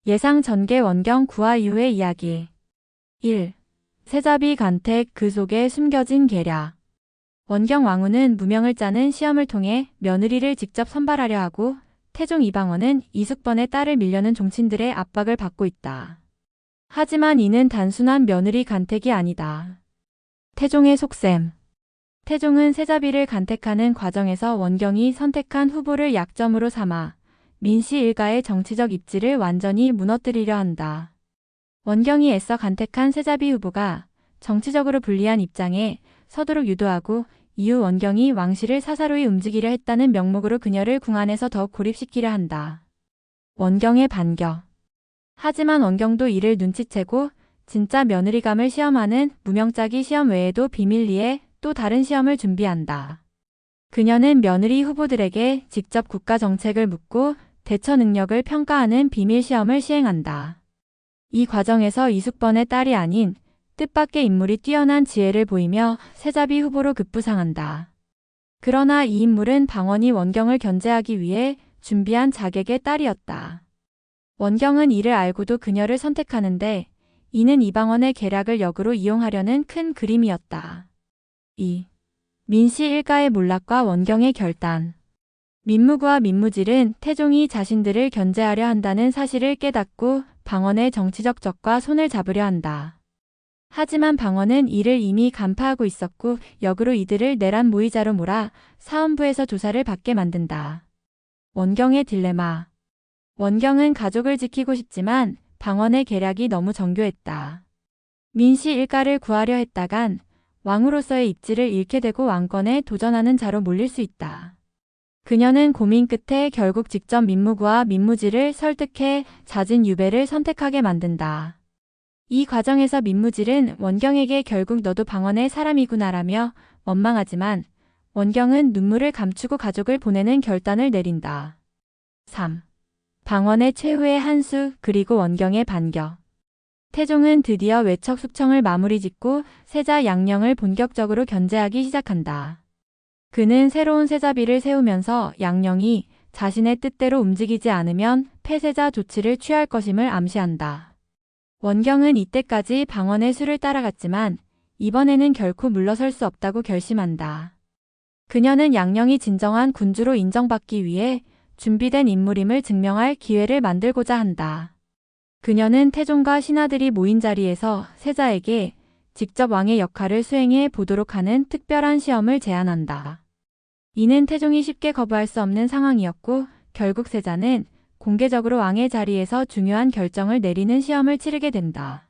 예상 전개 원경 구화 이후의 이야기. 1. 세자비 간택 그 속에 숨겨진 계략. 원경 왕후는 무명을 짜는 시험을 통해 며느리를 직접 선발하려 하고 태종 이방원은 이숙번의 딸을 밀려는 종친들의 압박을 받고 있다. 하지만 이는 단순한 며느리 간택이 아니다. 태종의 속셈. 태종은 세자비를 간택하는 과정에서 원경이 선택한 후보를 약점으로 삼아 민씨 일가의 정치적 입지를 완전히 무너뜨리려 한다. 원경이 애써 간택한 세자비 후보가 정치적으로 불리한 입장에 서도록 유도하고 이후 원경이 왕실을 사사로이 움직이려 했다는 명목으로 그녀를 궁 안에서 더 고립시키려 한다. 원경의 반격. 하지만 원경도 이를 눈치채고 진짜 며느리감을 시험하는 무명짜기 시험 외에도 비밀리에 또 다른 시험을 준비한다. 그녀는 며느리 후보들에게 직접 국가 정책을 묻고 대처 능력을 평가하는 비밀 시험을 시행한다. 이 과정에서 이숙번의 딸이 아닌 뜻밖의 인물이 뛰어난 지혜를 보이며 세자비 후보로 급부상한다. 그러나 이 인물은 방언이 원경을 견제하기 위해 준비한 자객의 딸이었다. 원경은 이를 알고도 그녀를 선택하는데 이는 이방원의 계략을 역으로 이용하려는 큰 그림이었다. 2. 민씨 일가의 몰락과 원경의 결단. 민무구와 민무질은 태종이 자신들을 견제하려 한다는 사실을 깨닫고 방언의 정치적 적과 손을 잡으려 한다. 하지만 방언은 이를 이미 간파하고 있었고 역으로 이들을 내란 모의자로 몰아 사헌부에서 조사를 받게 만든다. 원경의 딜레마. 원경은 가족을 지키고 싶지만 방언의 계략이 너무 정교했다. 민씨 일가를 구하려 했다간 왕으로서의 입지를 잃게 되고 왕권에 도전하는 자로 몰릴 수 있다. 그녀는 고민 끝에 결국 직접 민무구와 민무질을 설득해 잦은 유배를 선택하게 만든다. 이 과정에서 민무질은 원경에게 결국 너도 방언의 사람이구나라며 원망하지만 원경은 눈물을 감추고 가족을 보내는 결단을 내린다. 3. 방언의 최후의 한수 그리고 원경의 반격. 태종은 드디어 외척 숙청을 마무리 짓고 세자 양령을 본격적으로 견제하기 시작한다. 그는 새로운 세자비를 세우면서 양령이 자신의 뜻대로 움직이지 않으면 폐세자 조치를 취할 것임을 암시한다. 원경은 이때까지 방언의 수를 따라갔지만 이번에는 결코 물러설 수 없다고 결심한다. 그녀는 양령이 진정한 군주로 인정받기 위해 준비된 인물임을 증명할 기회를 만들고자 한다. 그녀는 태종과 신하들이 모인 자리에서 세자에게 직접 왕의 역할을 수행해 보도록 하는 특별한 시험을 제안한다. 이는 태종이 쉽게 거부할 수 없는 상황이었고 결국 세자는 공개적으로 왕의 자리에서 중요한 결정을 내리는 시험을 치르게 된다.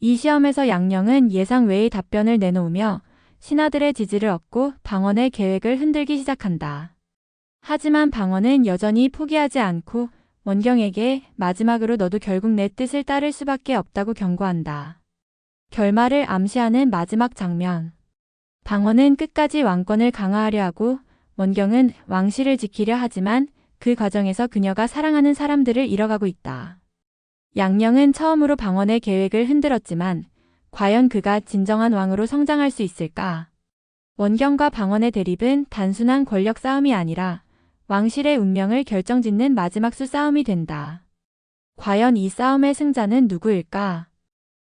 이 시험에서 양령은 예상 외의 답변을 내놓으며 신하들의 지지를 얻고 방언의 계획을 흔들기 시작한다. 하지만 방언은 여전히 포기하지 않고 원경에게 마지막으로 너도 결국 내 뜻을 따를 수밖에 없다고 경고한다. 결말을 암시하는 마지막 장면. 방언은 끝까지 왕권을 강화하려 하고 원경은 왕실을 지키려 하지만 그 과정에서 그녀가 사랑하는 사람들을 잃어가고 있다. 양령은 처음으로 방언의 계획을 흔들었지만 과연 그가 진정한 왕으로 성장할 수 있을까? 원경과 방언의 대립은 단순한 권력 싸움이 아니라 왕실의 운명을 결정짓는 마지막 수 싸움이 된다. 과연 이 싸움의 승자는 누구일까?